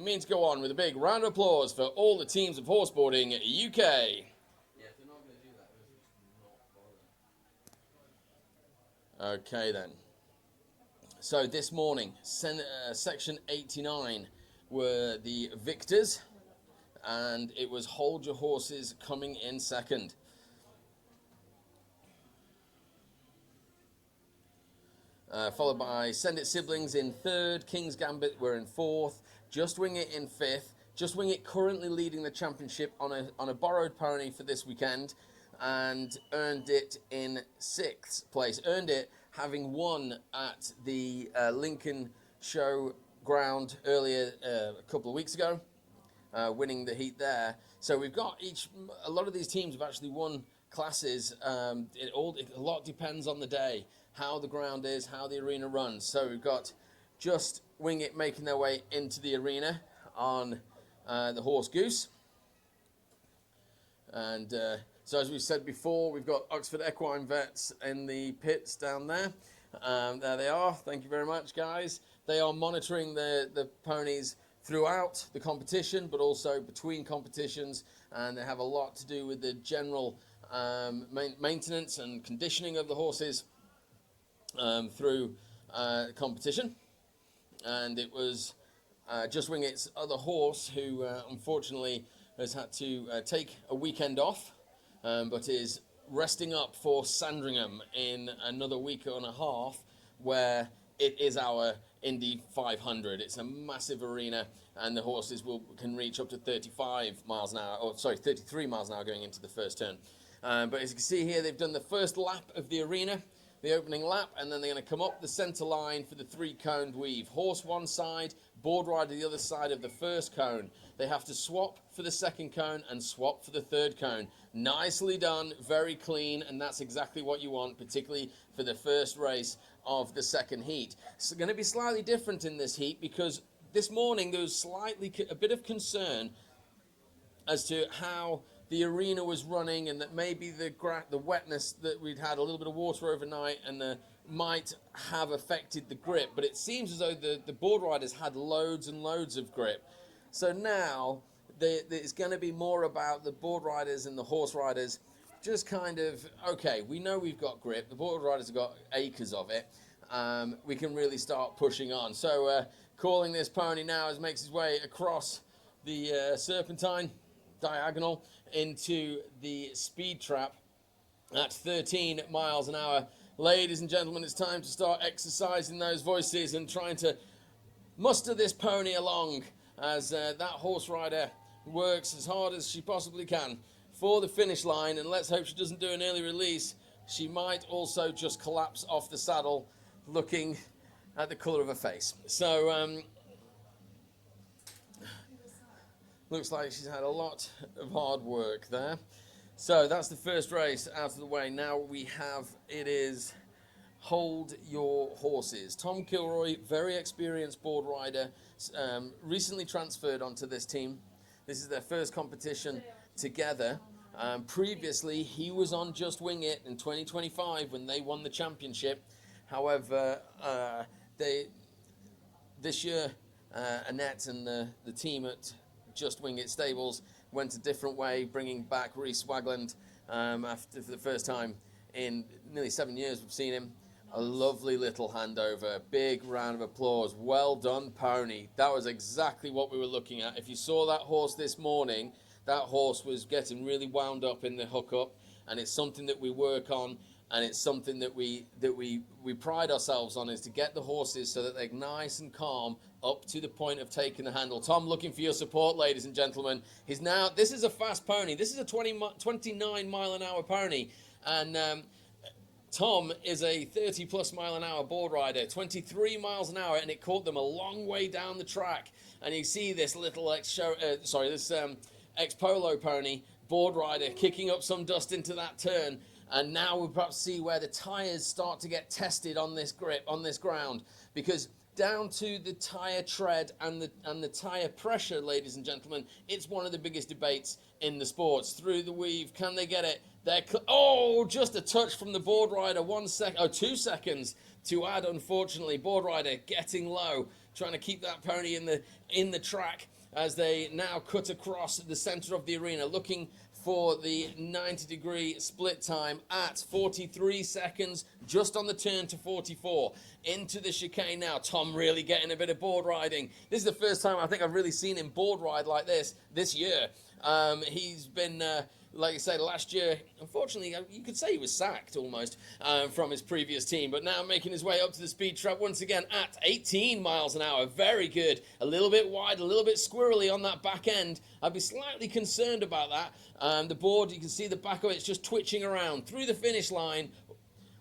Means go on with a big round of applause for all the teams of Horseboarding UK. Yeah, if they're not going to do that, not bother. Okay then. So this morning, section 89 were the victors, and it was Hold Your Horses coming in second. Followed by Send It Siblings in third, King's Gambit were in fourth, Just Wing It in fifth. Just Wing It currently leading the championship on a borrowed pony for this weekend, and earned it in sixth place. Earned it having won at the Lincoln Show ground earlier a couple of weeks ago, winning the heat there. So we've got a lot of these teams have actually won classes. A lot depends on the day, how the ground is, how the arena runs. So we've got Just Wing It making their way into the arena on the Horse Goose. And so as we said before, we've got Oxford Equine Vets in the pits down there. There they are. Thank you very much, guys. They are monitoring the ponies throughout the competition, but also between competitions, and they have a lot to do with the general maintenance and conditioning of the horses through competition. And it was Just Wing It's other horse who unfortunately has had to take a weekend off, but is resting up for Sandringham in another week and a half, where it is our Indy 500. It's a massive arena, and the horses can reach up to 35 miles an hour, or sorry, 33 miles an hour going into the first turn. But as you can see here, they've done the first lap of the arena, the opening lap, and then they're going to come up the centre line for the three-coned weave. Horse one side, board rider the other side of the first cone. They have to swap for the second cone and swap for the third cone. Nicely done, very clean, and that's exactly what you want, particularly for the first race of the second heat. It's going to be slightly different in this heat because this morning there was a bit of concern as to how the arena was running, and that maybe the wetness that we'd had, a little bit of water overnight, and might have affected the grip. But it seems as though the board riders had loads and loads of grip. So now it's going to be more about the board riders and the horse riders just kind of, okay, we know we've got grip. The board riders have got acres of it. We can really start pushing on. So calling this pony now as makes his way across the Serpentine diagonal into the speed trap at 13 miles an hour. Ladies and gentlemen, it's time to start exercising those voices and trying to muster this pony along as that horse rider works as hard as she possibly can for the finish line. And let's hope she doesn't do an early release. She might also just collapse off the saddle looking at the colour of her face. So looks like she's had a lot of hard work there. So that's the first race out of the way. Now it is Hold Your Horses. Tom Kilroy, very experienced board rider, recently transferred onto this team. This is their first competition together. Previously, he was on Just Wing It in 2025 when they won the championship. However, this year, Annette and the team at Just Wing It Stables went a different way, bringing back Reece Wagland for the first time in nearly 7 years. We've seen him. A lovely little handover. Big round of applause. Well done, pony. That was exactly what we were looking at. If you saw that horse this morning, that horse was getting really wound up in the hookup, and it's something that we work on, and it's something that we pride ourselves on, is to get the horses so that they're nice and calm up to the point of taking the handle. Tom, looking for your support, ladies and gentlemen. This is a fast pony. This is a 29 mile an hour pony, and Tom is a 30 plus mile an hour board rider, 23 miles an hour, and it caught them a long way down the track. And you see this little ex-polo pony board rider kicking up some dust into that turn. And now we'll perhaps see where the tyres start to get tested on this grip, on this ground, because down to the tyre tread and the tyre pressure, ladies and gentlemen, it's one of the biggest debates in the sports. Through the weave, can they get it? Just a touch from the board rider, 2 seconds to add, unfortunately. Board rider getting low, trying to keep that pony in the track as they now cut across the center of the arena, looking for the 90-degree split time at 43 seconds, just on the turn to 44. Into the chicane now. Tom really getting a bit of board riding. This is the first time I think I've really seen him board ride like this year. He's been, like I said, last year, unfortunately, you could say he was sacked almost from his previous team, but now making his way up to the speed trap once again at 18 miles an hour. Very good. A little bit wide, a little bit squirrely on that back end. I'd be slightly concerned about that. The board, you can see the back of it's just twitching around through the finish line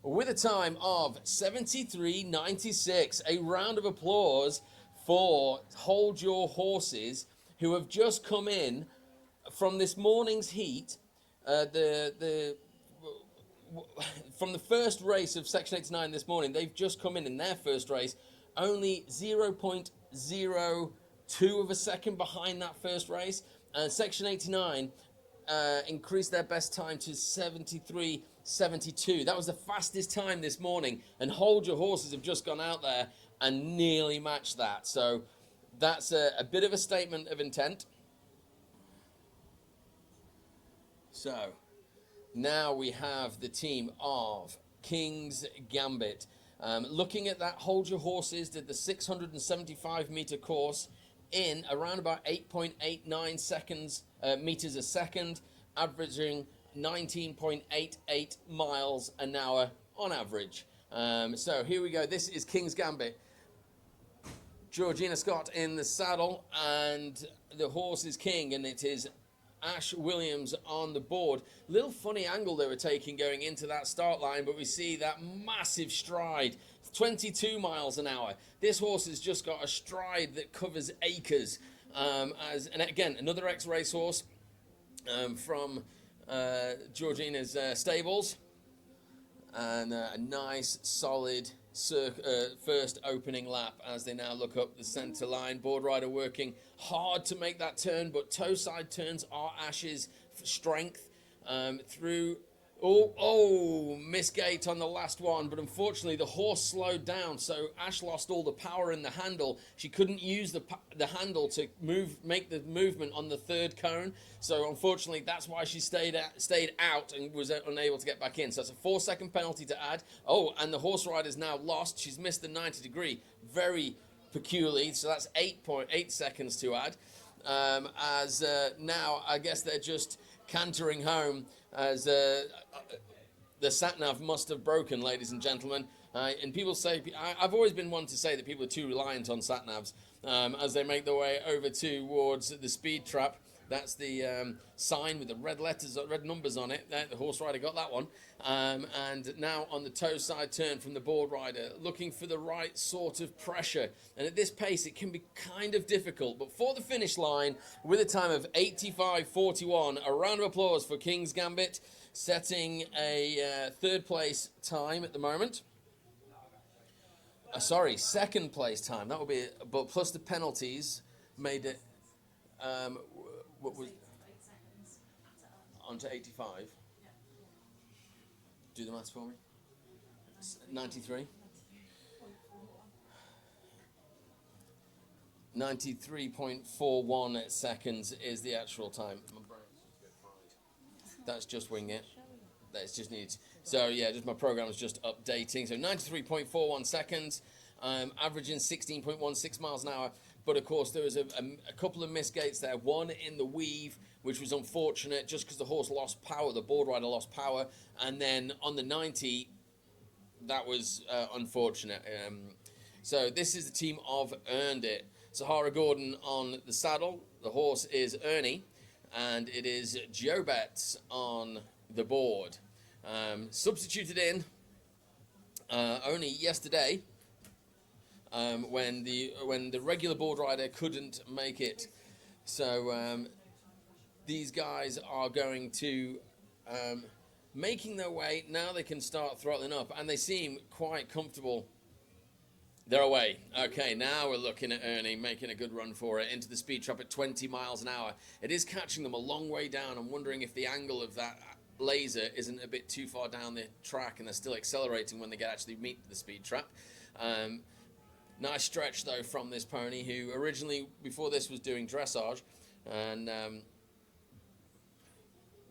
with a time of 73.96. A round of applause for Hold Your Horses, who have just come in from this morning's heat. From the first race of Section 89 this morning, they've just come in their first race, only 0.02 of a second behind that first race. And Section 89 increased their best time to 73.72. That was the fastest time this morning, and Hold Your Horses have just gone out there and nearly matched that. So that's a bit of a statement of intent. So now we have the team of King's Gambit. Looking at that, Hold Your Horses did the 675 meter course in around about 8.89 seconds meters a second, averaging 19.88 miles an hour on average. So here we go. This is King's Gambit. Georgina Scott in the saddle, and the horse is King, and it is Ash Williams on the board. Little funny angle they were taking going into that start line, but we see that massive stride, 22 miles an hour. This horse has just got a stride that covers acres. And again, another ex-race horse from Georgina's stables, and a nice solid first opening lap as they now look up the center line. Board rider working hard to make that turn, but toe side turns are Ash's strength. Through misgate on the last one, but unfortunately the horse slowed down, so Ash lost all the power in the handle. She couldn't use the handle to make the movement on the third cone, so unfortunately that's why she stayed out and was unable to get back in. So it's a 4-second penalty to add. And the horse rider's now lost. She's missed the 90 degree, very peculiar, so that's 8.8 seconds to add. Now I guess they're just cantering home, as the sat-nav must have broken, ladies and gentlemen. And people say, I've always been one to say that people are too reliant on sat-navs as they make their way over towards the speed trap. That's the sign with the red numbers on it. The horse rider got that one. And now on the toe side turn from the board rider, looking for the right sort of pressure. And at this pace, it can be kind of difficult. But for the finish line, with a time of 85.41, a round of applause for King's Gambit, setting a third place time at the moment. Second place time. That would be, but plus the penalties made it. What was onto 85? Do the maths for me. 93. 93.41 seconds is the actual time. That's just wing it. That's just needs. So yeah, just my program is just updating. So 93.41 seconds, averaging 16.16 miles an hour. But of course, there was a couple of misgates there. One in the weave, which was unfortunate just because the horse lost power, the board rider lost power. And then on the 90, that was unfortunate. So this is the team of Earned It. Sahara Gordon on the saddle. The horse is Ernie. And it is Joe Betts on the board. Substituted in only yesterday. When the regular board rider couldn't make it. So these guys are going to making their way. Now they can start throttling up, and they seem quite comfortable. They're away. Okay, now we're looking at Ernie making a good run for it into the speed trap at 20 miles an hour. It is catching them a long way down. I'm wondering if the angle of that laser isn't a bit too far down the track and they're still accelerating when they actually meet the speed trap. Nice stretch though from this pony, who originally before this was doing dressage, and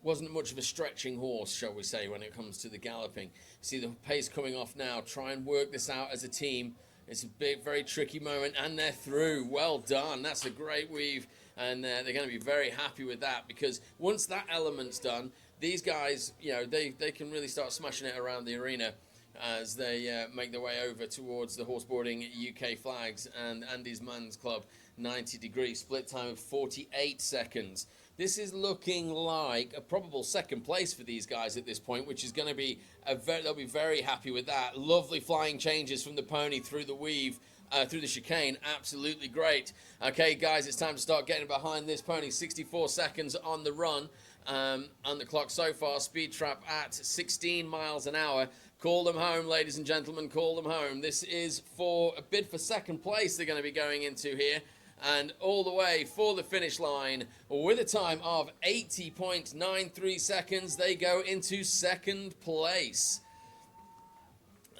wasn't much of a stretching horse, shall we say, when it comes to the galloping. See the pace coming off now. Try and work this out as a team. It's a big, very tricky moment, and they're through. Well done. That's a great weave, and they're going to be very happy with that, because once that element's done, these guys, you know, they can really start smashing it around the arena as they make their way over towards the Horseboarding UK flags and Andy's Man's Club 90-degree split time of 48 seconds. This is looking like a probable second place for these guys at this point, which is going to be they'll be very happy with that. Lovely flying changes from the pony through the weave, through the chicane. Absolutely great. Okay, guys, it's time to start getting behind this pony. 64 seconds on the run. On the clock so far, speed trap at 16 miles an hour. Call them home, ladies and gentlemen, call them home. This is for a bid for second place they're going to be going into here. And all the way for the finish line with a time of 80.93 seconds, they go into second place.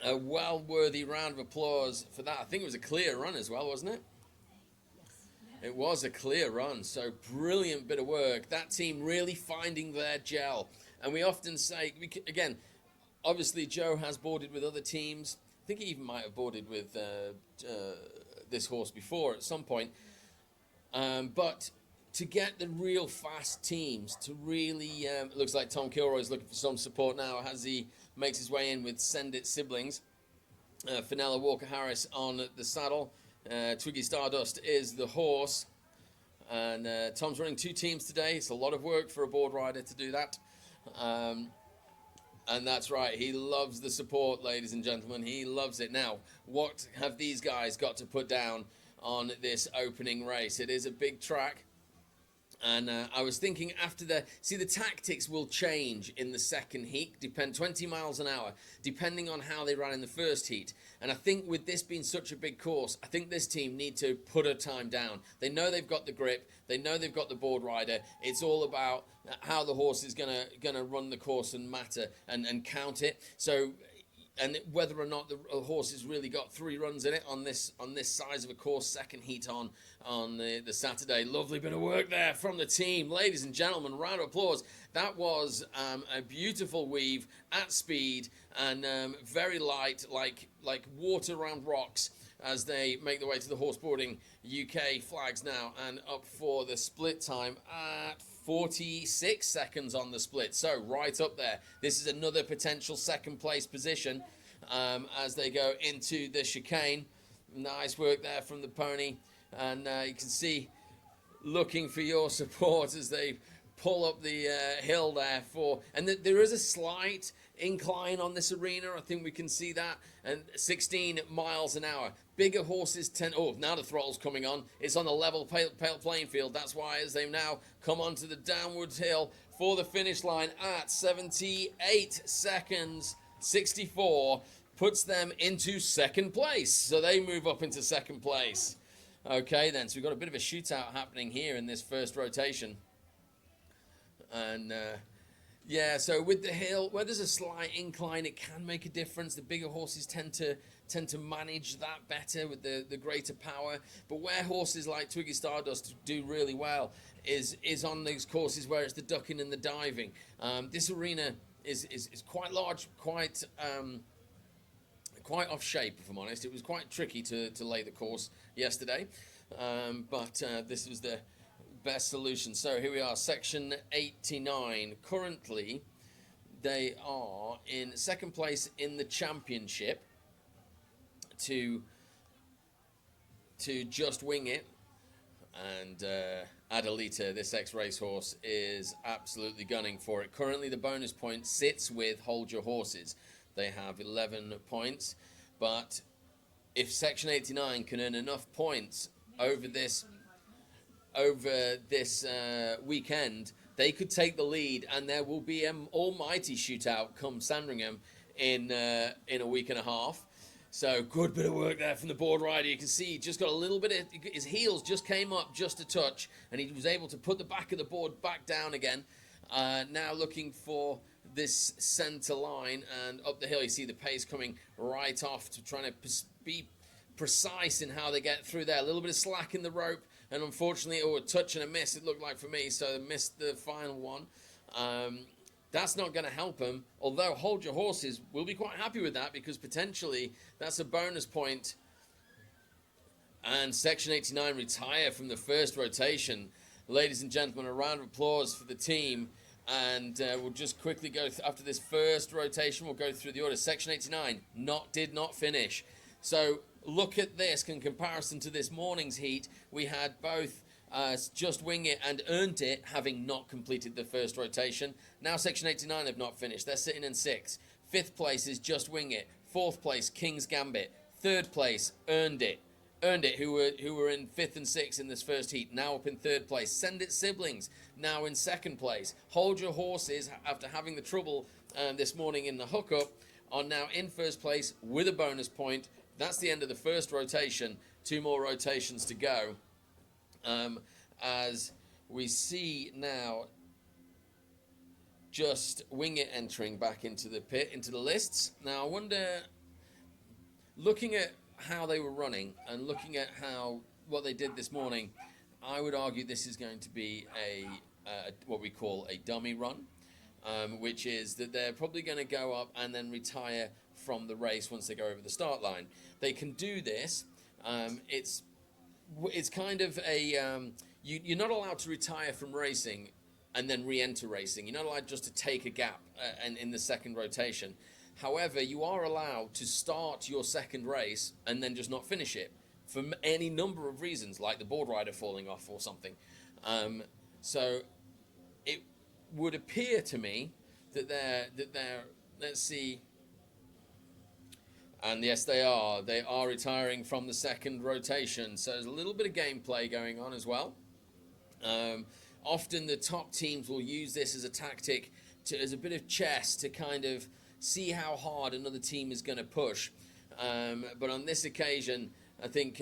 A well-worthy round of applause for that. I think it was a clear run as well, wasn't it? It was a clear run, so brilliant bit of work. That team really finding their gel. And we often say, again, obviously Joe has boarded with other teams. I think he even might have boarded with this horse before at some point. But to get the real fast teams to really, it looks like Tom Kilroy's looking for some support now as he makes his way in with Send It siblings. Fenella Walker-Harris on the saddle. Twiggy Stardust is the horse. And Tom's running two teams today. It's a lot of work for a board rider to do that. And that's right. He loves the support, ladies and gentlemen. He loves it. Now, what have these guys got to put down on this opening race? It is a big track. And I was thinking after the tactics will change in the second heat, 20 miles an hour, depending on how they ran in the first heat. And I think with this being such a big course, I think this team need to put a time down. They know they've got the grip, they know they've got the board rider. It's all about how the horse is gonna run the course and matter and count it. So, and whether or not the horse has really got 3 runs in it on this size of a course, second heat on the Saturday. Lovely bit of work there from the team, ladies and gentlemen. Round of applause. That was a beautiful weave at speed and very light, like water around rocks, as they make their way to the Horseboarding UK flags now, and up for the split time at 46 seconds on the split. So right up there. This is another potential second place position as they go into the chicane. Nice work there from the pony. And you can see looking for your support as they pull up the hill there and there is a slight incline on this arena. I think we can see that. And 16 miles an hour. Bigger horses now the throttle's coming on. It's on the level playing field. That's why as they now come onto the downwards hill for the finish line at 78 seconds, 64 puts them into second place. So they move up into second place. Okay then, so we've got a bit of a shootout happening here in this first rotation. And yeah, so with the hill, where there's a slight incline, it can make a difference. The bigger horses tend to manage that better with the greater power. But where horses like Twiggy Stardust do really well is on these courses where it's the ducking and the diving. This arena is quite large, quite off shape, if I'm honest. It was quite tricky to lay the course yesterday, but this was the best solution. So here we are, section 89. Currently, they are in second place in the championship to Just Wing It. And Adelita, this ex-racehorse, is absolutely gunning for it. Currently, the bonus point sits with Hold Your Horses. They have 11 points, but if section 89 can earn enough points over this weekend, they could take the lead, and there will be an almighty shootout come Sandringham in a week and a half. So good bit of work there from the board rider. You can see he just got a little bit of his heels just came up just a touch, and he was able to put the back of the board back down again. Now looking for this center line and up the hill. You see the pace coming right off to trying to be precise in how they get through there. A little bit of slack in the rope, and unfortunately, a touch and a miss, it looked like for me, so they missed the final one. That's not going to help them, although Hold Your Horses will be quite happy with that, because potentially that's a bonus point. And Section 89 retire from the first rotation. Ladies and gentlemen, a round of applause for the team. And we'll just quickly go after this first rotation. We'll go through the order. Section 89 did not finish. So look at this in comparison to this morning's heat. We had both Just Wing It and Earned It having not completed the first rotation. Now Section 89 have not finished. They're sitting in 6th. 5th place is Just Wing It. 4th place, King's Gambit. 3rd place, Earned It. Who were in 5th and 6th in this first heat, now up in 3rd place. Send It Siblings, now in 2nd place. Hold Your Horses, after having the trouble this morning in the hookup, are now in 1st place with a bonus point. That's the end of the first rotation. 2 more rotations to go. As we see now Just Wing It entering back into the pit, into the lists. Now I wonder, looking at how they were running and looking at what they did this morning, I would argue this is going to be a what we call a dummy run, which is that they're probably going to go up and then retire from the race once they go over the start line. They can do this. It's kind of a you're not allowed to retire from racing and then re-enter racing. You're not allowed just to take a gap in the 2nd rotation. However, you are allowed to start your 2nd race and then just not finish it for any number of reasons, like the board rider falling off or something. So it would appear to me that they're let's see. And yes, they are retiring from the 2nd rotation. So there's a little bit of gameplay going on as well. Often the top teams will use this as a tactic, as a bit of chess, to kind of see how hard another team is going to push. But on this occasion, I think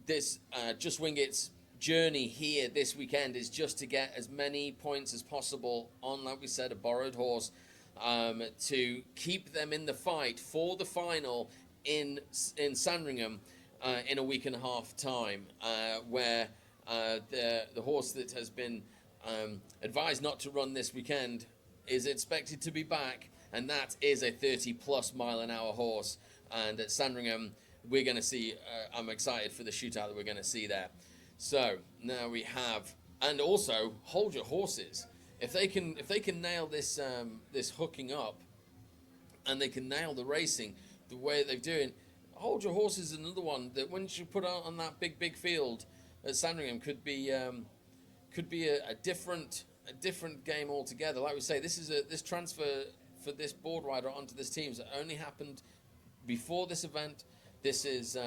this Just Wing It's journey here this weekend is just to get as many points as possible on, like we said, a borrowed horse, to keep them in the fight for the final in Sandringham in a week and a half time, where the horse that has been advised not to run this weekend is expected to be back, and that is a 30+ mile an hour horse. And at Sandringham, we're going to see, I'm excited for the shootout that we're going to see there. So now we have, and also Hold Your Horses. If they can nail this this hooking up, and they can nail the racing the way they're doing, Hold Your Horses is another one that once you put out on that big field at Sandringham could be a different game altogether. Like we say, this transfer for this board rider onto this team has only happened before this event. This is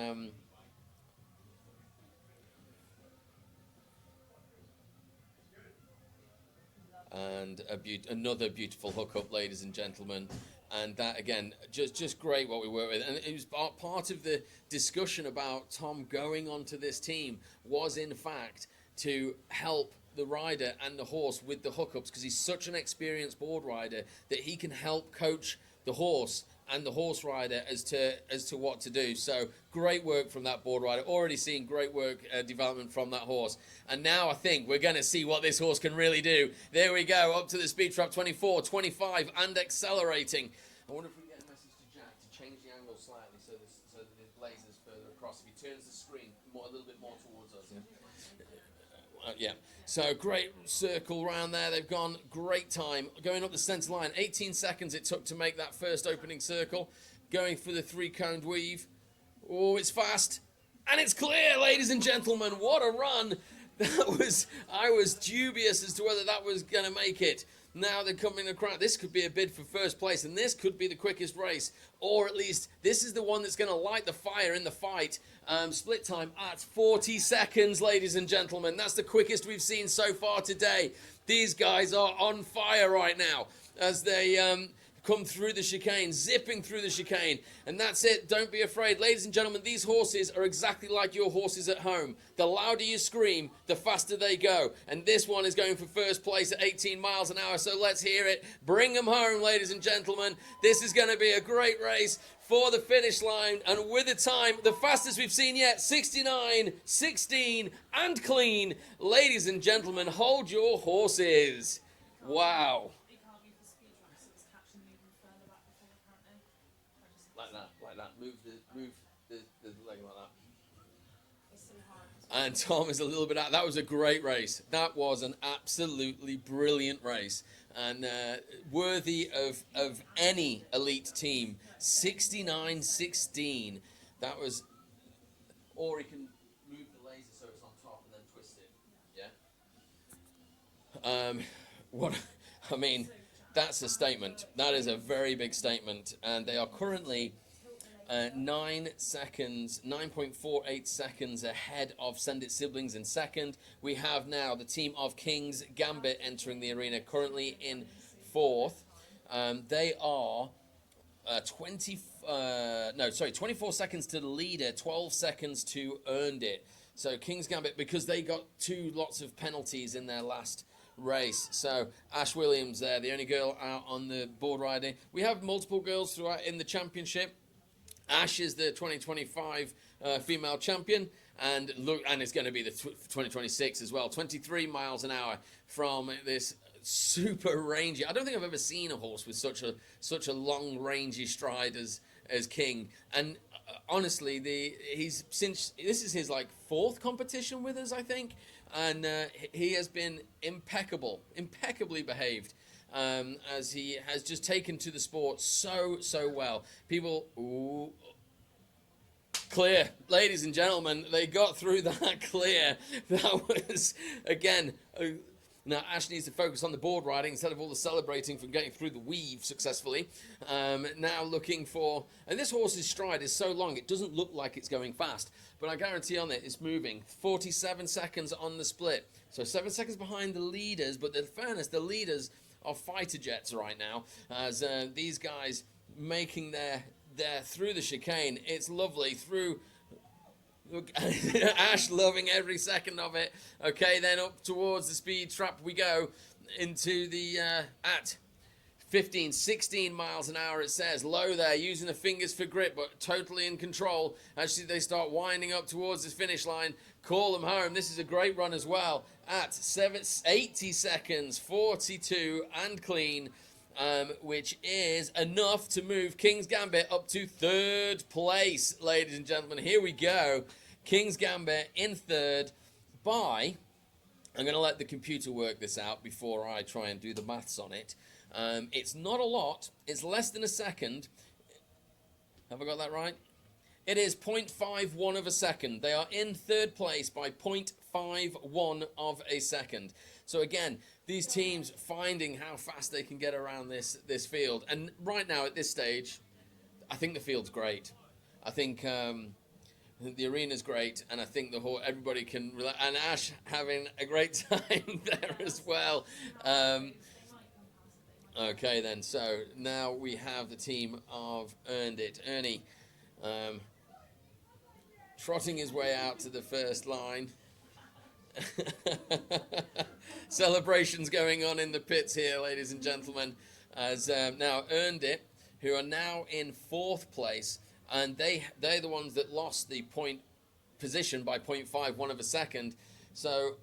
and another beautiful hookup, ladies and gentlemen. And that, again, just great what we work with. And it was part of the discussion about Tom going onto this team was, in fact, to help the rider and the horse with the hookups, because he's such an experienced board rider that he can help coach the horse and the horse rider as to what to do. So great work from that board rider. Already seeing great work development from that horse. And now I think we're going to see what this horse can really do. There we go, up to the speed trap, 24, 25, and accelerating. I wonder if we can get a message to Jack to change the angle slightly so that it blazes further across. If he turns the screen a little bit more towards us. Yeah. So great circle round there. They've gone great time going up the centre line. 18 seconds it took to make that first opening circle. Going for the 3-coned weave. Oh, it's fast and it's clear, ladies and gentlemen. What a run! I was dubious as to whether that was going to make it. Now they're coming across. This could be a bid for first place, and this could be the quickest race, or at least this is the one that's going to light the fire in the fight. Split time at 40 seconds, ladies and gentlemen. That's the quickest we've seen so far today. These guys are on fire right now as they come through the chicane, zipping through the chicane. And that's it. Don't be afraid. Ladies and gentlemen, these horses are exactly like your horses at home. The louder you scream, the faster they go. And this one is going for first place at 18 miles an hour. So let's hear it. Bring them home, ladies and gentlemen. This is going to be a great race for the finish line. And with the time, the fastest we've seen yet, 69, 16, and clean. Ladies and gentlemen, hold your horses. Wow. Like that. Move the leg like that. And Tom is a little bit out. That was a great race. That was an absolutely brilliant race. And worthy of any elite team. 69-16. That was... Or he can move the laser so it's on top and then twist it. Yeah? I mean, that's a statement. That is a very big statement. And they are currently 9.48 seconds ahead of Send It Siblings in second. We have now the team of King's Gambit entering the arena, currently in fourth. They are 24 seconds to the leader, 12 seconds to Earned It. So King's Gambit, because they got lots of penalties in their last race. So Ash Williams there, the only girl out on the board riding. We have multiple girls throughout in the championship. Ash is the 2025 female champion, and it's going to be the 2026 as well. 23 miles an hour from this super rangy. I don't think I've ever seen a horse with such a long rangy stride as King. And honestly, this is his like fourth competition with us, I think, and he has been impeccably behaved. As he has just taken to the sport so well. People, clear. Ladies and gentlemen, they got through that clear. That was, again, now Ash needs to focus on the board riding instead of all the celebrating from getting through the weave successfully. Now looking for, and this horse's stride is so long, it doesn't look like it's going fast, but I guarantee on it, it's moving. 47 seconds on the split. So 7 seconds behind the leaders, but in fairness, the leaders are fighter jets right now, as these guys making their through the chicane. It's lovely through. Look, Ash loving every second of it. Okay, then up towards the speed trap we go into the at 16 miles an hour. It says low there, using the fingers for grip, but totally in control. Actually, they start winding up towards the finish line. Call them home. This is a great run as well. At 80 seconds, 42 and clean, which is enough to move King's Gambit up to third place, ladies and gentlemen. Here we go. King's Gambit in third by... I'm going to let the computer work this out before I try and do the maths on it. It's not a lot. It's less than a second. Have I got that right? It is 0.51 of a second. They are in third place by 0.51 of a second. So again, these teams finding how fast they can get around this field. And right now at this stage, I think the field's great. I think the arena's great, and I think everybody can relax. And Ash having a great time there as well. Okay then, so now we have the team of Earned It. Ernie trotting his way out to the first line. Celebrations going on in the pits here, ladies and gentlemen, as now Earned It, who are now in fourth place, and they're the ones that lost the point position by 0.51 of a second. So,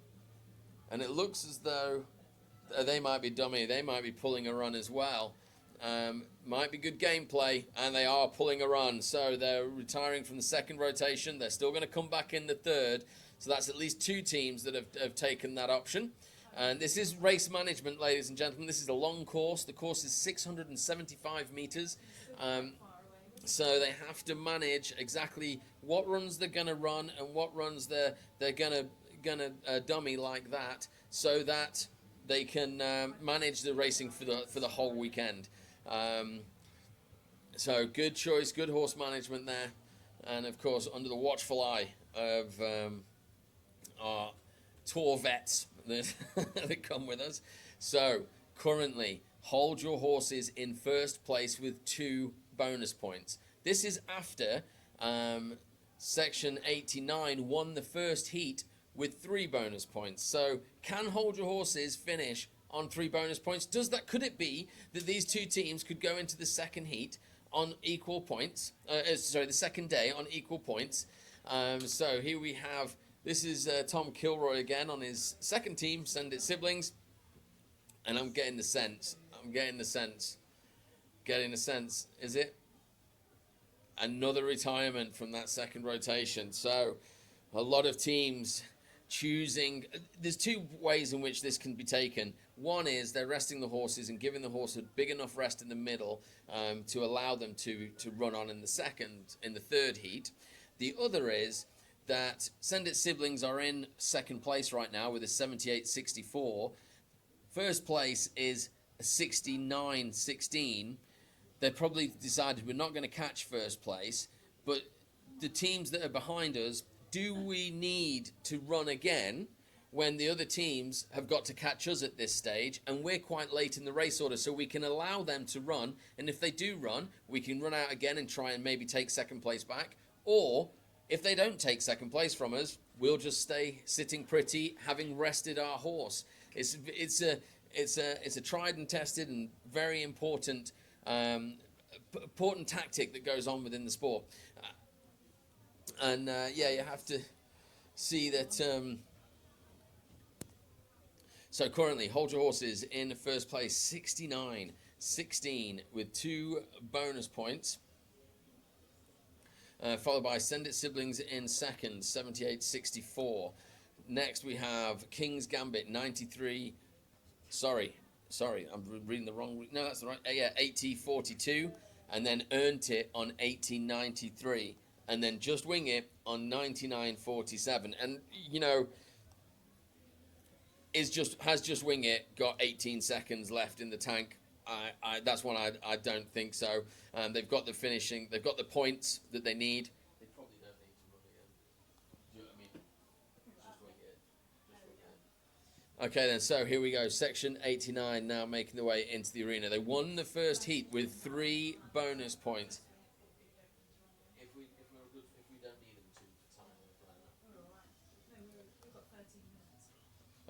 and it looks as though they might be dummy. They might be pulling a run as well. Might be good gameplay, and they are pulling a run. So they're retiring from the second rotation. They're still going to come back in the third. So that's at least two teams that have taken that option. And this is race management, ladies and gentlemen. This is a long course. The course is 675 meters. So they have to manage exactly what runs they're going to run and what runs they're going to dummy like that, so that they can manage the racing for the whole weekend. So good choice, good horse management there, and of course under the watchful eye of our tour vets that come with us. So currently hold your horses in first place with 2 bonus points. This is after section 89 won the first heat with 3 bonus points. So can hold your horses finish on 3 bonus points? Could it be that these 2 teams could go into the second heat on equal points? The second day on equal points. So here we have, this is Tom Kilroy again on his second team, Send It Siblings. And I'm getting the sense, is it? Another retirement from that second rotation. So a lot of teams choosing, there's 2 ways in which this can be taken. One is they're resting the horses and giving the horse a big enough rest in the middle to allow them to run on in the third heat. The other is that Send It Siblings are in second place right now with a 78.64. First place is a 69.16. They probably decided we're not going to catch first place, but the teams that are behind us, do we need to run again when the other teams have got to catch us at this stage, and we're quite late in the race order, so we can allow them to run, and if they do run, we can run out again and try and maybe take second place back, or if they don't take second place from us, we'll just stay sitting pretty, having rested our horse. It's a tried and tested and very important tactic that goes on within the sport. You have to see that. So currently, hold your horses in first place, 69.16 with 2 bonus points. Followed by Send It Siblings in second, 78.64. Next we have King's Gambit, 93. Sorry, I'm reading the wrong. No, that's right. 80.42, and then Earned It on 18.93, and then Just Wing It on 99.47. And has Just Wing It got 18 seconds left in the tank? That's one I don't think so. They've got the finishing. They've got the points that they need. They probably don't need to run again. Do you know what I mean? Just Wing It. Okay then, so here we go. Section 89 now making their way into the arena. They won the first heat with 3 bonus points. If we don't need them to time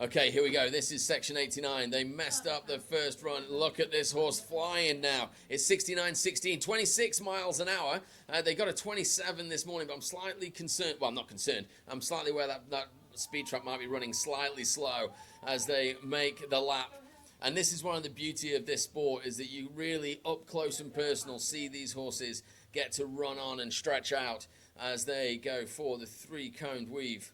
Okay, here we go. This is section 89. They messed up the first run. Look at this horse flying now. It's 69.16, 26 miles an hour. They got a 27 this morning, but I'm slightly concerned. Well, I'm not concerned. I'm slightly aware that speed trap might be running slightly slow as they make the lap. And this is one of the beauty of this sport, is that you really up close and personal see these horses get to run on and stretch out as they go for the 3-coned weave.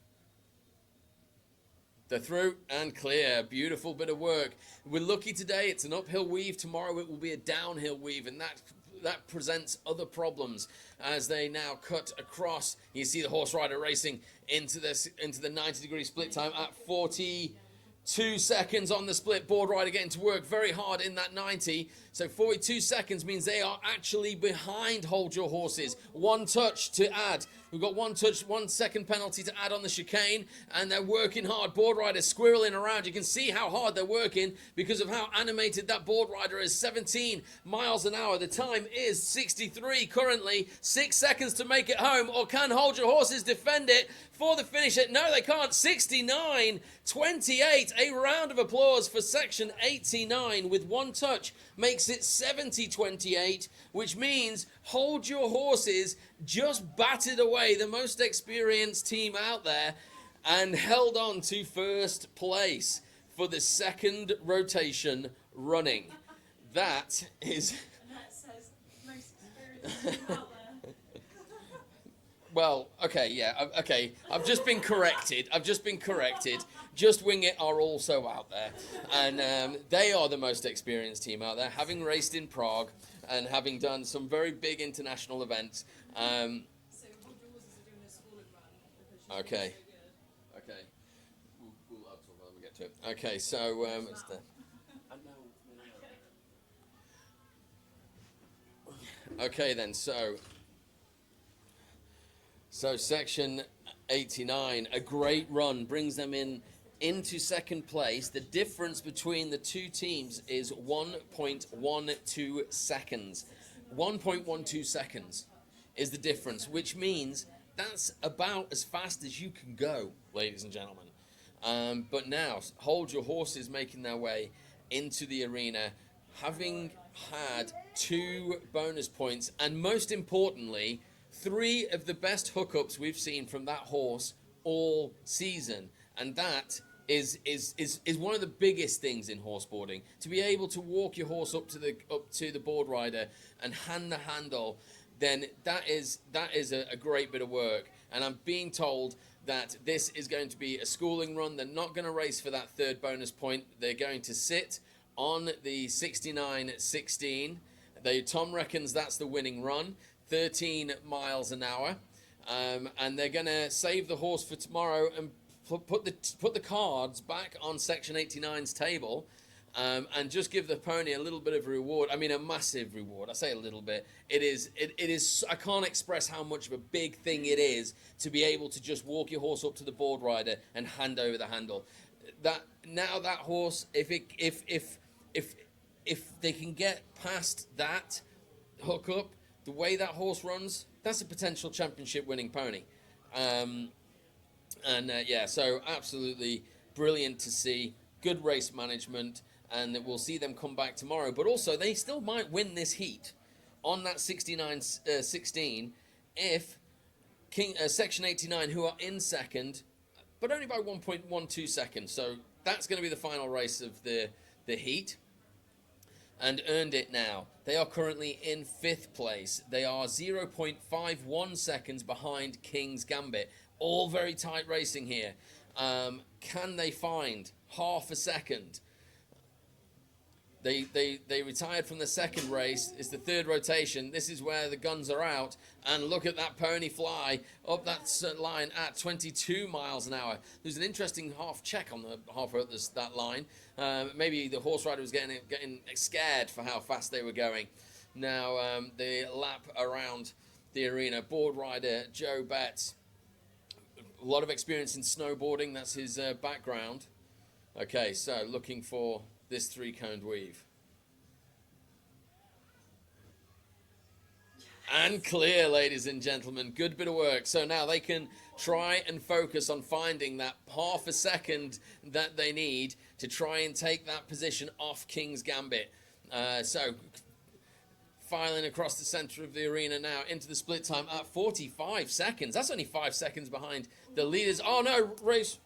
They're through and clear. Beautiful bit of work. We're lucky today. It's an uphill weave. Tomorrow it will be a downhill weave, and that presents other problems as they now cut across. You see the horse rider racing into the 90-degree split time at 42 seconds on the split. Board rider getting to work very hard in that 90. So 42 seconds means they are actually behind Hold Your Horses. 1 touch to add. We've got 1 touch, 1 second penalty to add on the chicane, and they're working hard. Board rider squirreling around. You can see how hard they're working because of how animated that board rider is. 17 miles an hour. The time is 63 currently. 6 seconds to make it home, or can Hold Your Horses defend it for the finish? No, they can't. 69.28. A round of applause for section 89 with 1 touch makes it 70.28, which means Hold Your Horses just batted away the most experienced team out there and held on to first place for the second rotation running. That is... And that says most experienced team out there. Well, okay. I've just been corrected. Just Wing It are also out there. And they are the most experienced team out there, having raced in Prague and having done some very big international events. So Hold Your Horses are doing a schooling run because she's Okay. so good. Okay. We'll talk about it when we get to it. Okay, so... it's the... Okay then, so section 89, a great run, brings them in into second place. The difference between the two teams is 1.12 seconds. 1.12 seconds is the difference, which means that's about as fast as you can go, ladies and gentlemen. But now, Hold Your Horses making their way into the arena, having had 2 bonus points, and most importantly, 3 of the best hookups we've seen from that horse all season. And that is one of the biggest things in horseboarding, to be able to walk your horse up to the board rider and hand the handle. Then that is a great bit of work. And I'm being told that this is going to be a schooling run. They're not going to race for that 3rd bonus point. They're going to sit on the 69.16. Tom reckons that's the winning run, 13 miles an hour. And they're going to save the horse for tomorrow and put the cards back on Section 89's table, and just give the pony a little bit of a reward. I mean, a massive reward. I say a little bit. It is. I can't express how much of a big thing it is to be able to just walk your horse up to the board rider and hand over the handle. That horse, if they can get past that hook up, the way that horse runs, that's a potential championship winning pony. So absolutely brilliant to see. Good race management, and we'll see them come back tomorrow. But also, they still might win this heat on that 69.16 if Section 89, who are in second, but only by 1.12 seconds. So that's going to be the final race of the heat. And Earned It now. They are currently in 5th place. They are 0.51 seconds behind King's Gambit. All very tight racing here. Can they find half a second? They retired from the second race. It's the 3rd rotation. This is where the guns are out. And look at that pony fly up that line at 22 miles an hour. There's an interesting half check on the half of that line. Maybe the horse rider was getting scared for how fast they were going. Now the lap around the arena. Board rider Joe Betts. A lot of experience in snowboarding. That's his background. Okay, so looking for this 3-coned weave. And clear, ladies and gentlemen. Good bit of work. So now they can try and focus on finding that half a second that they need to try and take that position off King's Gambit. So filing across the center of the arena now into the split time at 45 seconds. That's only 5 seconds behind the leaders. Oh no, race.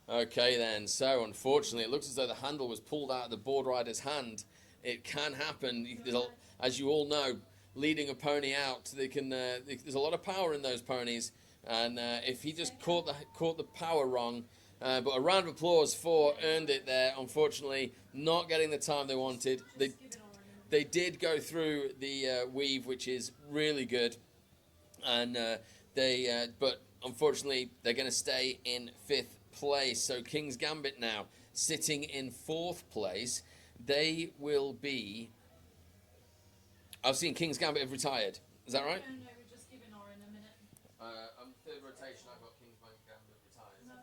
Okay then, so unfortunately it looks as though the handle was pulled out of the board rider's hand. It can happen, as you all know, leading a pony out, there's a lot of power in those ponies, and if he just caught the power wrong, but a round of applause for Earned It there. Unfortunately, not getting the time they wanted. They did go through the weave, which is really good, and but unfortunately they're going to stay in 5th place. So King's Gambit now sitting in 4th place. They will be. I've seen King's Gambit have retired. Is that right? No, we're just giving Oren a minute. 3rd rotation. I've got King's Gambit retired. No.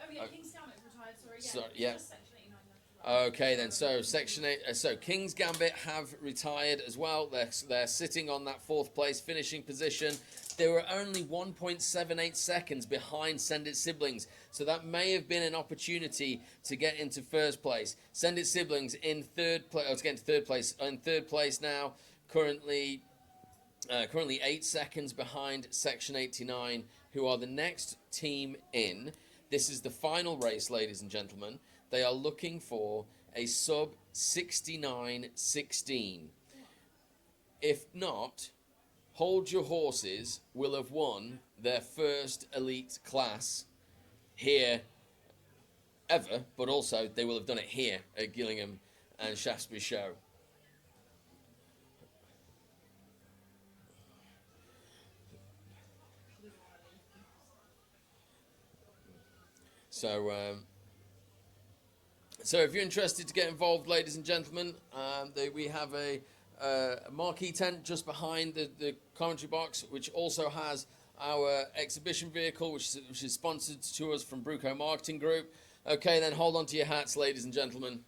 Oh yeah, King's Gambit retired. Sorry. Yeah. So, yeah. Just Section 89 left. Okay then. So Section 8. So King's Gambit have retired as well. They're sitting on that 4th place finishing position. They were only 1.78 seconds behind Send It Siblings, so that may have been an opportunity to get into 1st place. Send It Siblings in 3rd place. To get into 3rd place. In 3rd place now, currently 8 seconds behind Section 89, who are the next team in. This is the final race, ladies and gentlemen. They are looking for a sub 69.16. If not, Hold Your Horses will have won their first elite class here ever, but also they will have done it here at Gillingham and Shaftsbury Show. So if you're interested to get involved, ladies and gentlemen, we have a marquee tent just behind the commentary box, which also has our exhibition vehicle, which is sponsored to us from Bruco Marketing Group. Okay, then hold on to your hats, ladies and gentlemen.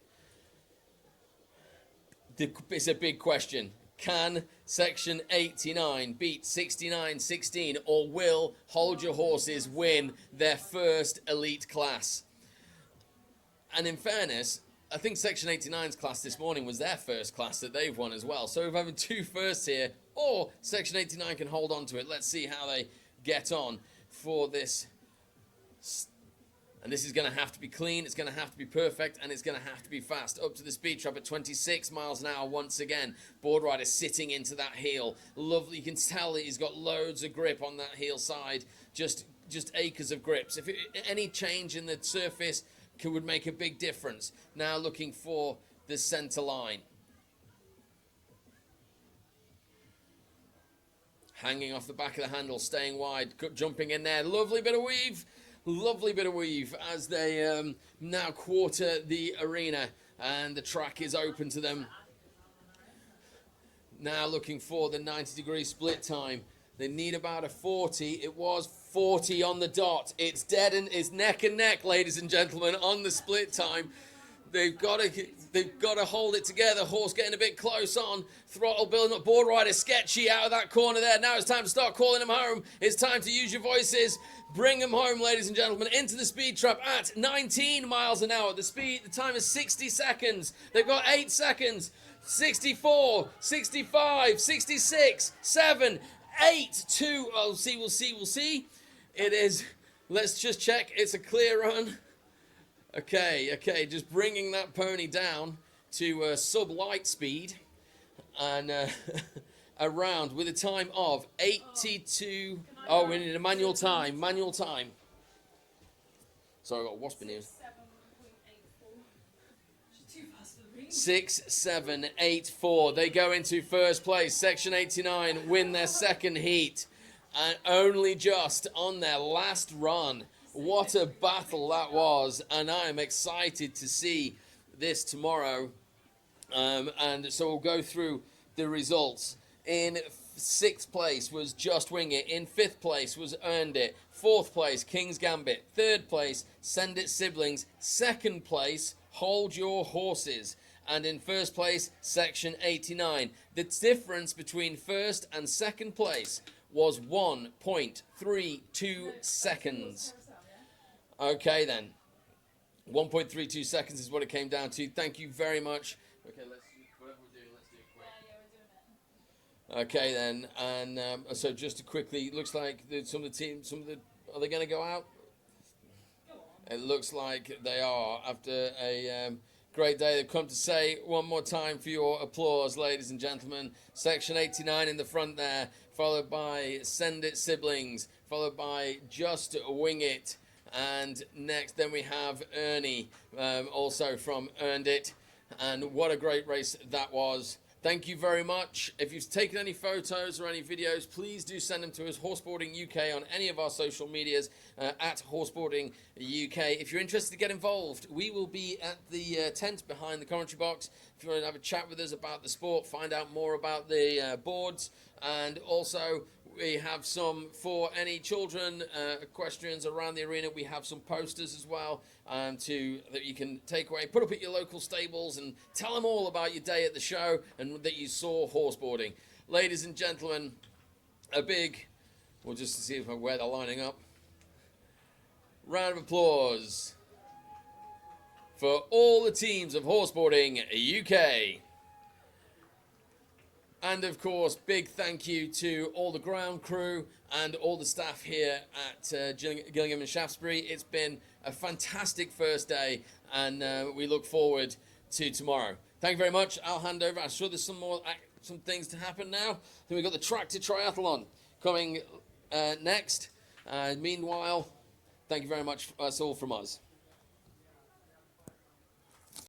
It's a big question. Can Section 89 beat 69-16, or will Hold Your Horses win their first elite class? And in fairness, I think Section 89's class this morning was their first class that they've won as well. So we're having two firsts here, or Section 89 can hold on to it. Let's see how they get on for this. And this is going to have to be clean, it's going to have to be perfect, and it's going to have to be fast. Up to the speed trap at 26 miles an hour once again. Board rider sitting into that heel. Lovely, you can tell that he's got loads of grip on that heel side. Just acres of grips. Any change in the surface would make a big difference. Now looking for the center line. Hanging off the back of the handle, staying wide, jumping in there. Lovely bit of weave. Lovely bit of weave as they now quarter the arena, and the track is open to them. Now looking for the 90-degree split time. They need about a 40. It was 40 on the dot. It's dead and it's neck and neck, ladies and gentlemen, on the split time. They've got to hold it together. Horse getting a bit close on. Throttle building up. Board rider sketchy out of that corner there. Now it's time to start calling them home. It's time to use your voices. Bring them home, ladies and gentlemen, into the speed trap at 19 miles an hour. The time is 60 seconds. They've got 8 seconds. 64, 65, 66, 7, 8, 2. Oh, we'll see. It is. Let's just check. It's a clear run. Okay, just bringing that pony down to sub-light speed and around with a time of 82. Oh, we need a manual time. Sorry, I got a wasp in here. 6-7-8-4. They go into first place. Section 89 win their second heat, and only just on their last run. What a battle that was, and I am excited to see this tomorrow. And so we'll go through the results. In 6th place was Just Wing It. In 5th place was Earned It. 4th place, King's Gambit. 3rd place, Send It Siblings. 2nd place, Hold Your Horses. And in 1st place, Section 89. The difference between 1st and 2nd place was 1.32 seconds. Okay then, 1.32 seconds is what it came down to. Thank you very much. Okay, whatever we're doing, let's do it quick. Okay then, and so just to quickly, looks like some of the teams, are they going to go out? It looks like they are. After a great day, they've come to say one more time for your applause, ladies and gentlemen. Section 89 in the front there, followed by Send It Siblings, followed by Just Wing It. And next, then we have Ernie, also from Earned It. And what a great race that was. Thank you very much. If you've taken any photos or any videos, please do send them to us, Horseboarding UK, on any of our social medias, at Horseboarding UK. If you're interested to get involved, we will be at the tent behind the commentary box. If you want to have a chat with us about the sport, find out more about the boards, and also we have some for any children, equestrians around the arena. We have some posters as well that you can take away, put up at your local stables, and tell them all about your day at the show and that you saw horseboarding. Ladies and gentlemen, we'll just see where they're lining up. Round of applause for all the teams of Horseboarding UK. And of course, big thank you to all the ground crew and all the staff here at Gillingham and Shaftsbury. It's been a fantastic first day, and we look forward to tomorrow. Thank you very much. I'll hand over. I'm sure there's some things to happen now. Then we've got the tractor triathlon coming next. Meanwhile, thank you very much. That's all from us.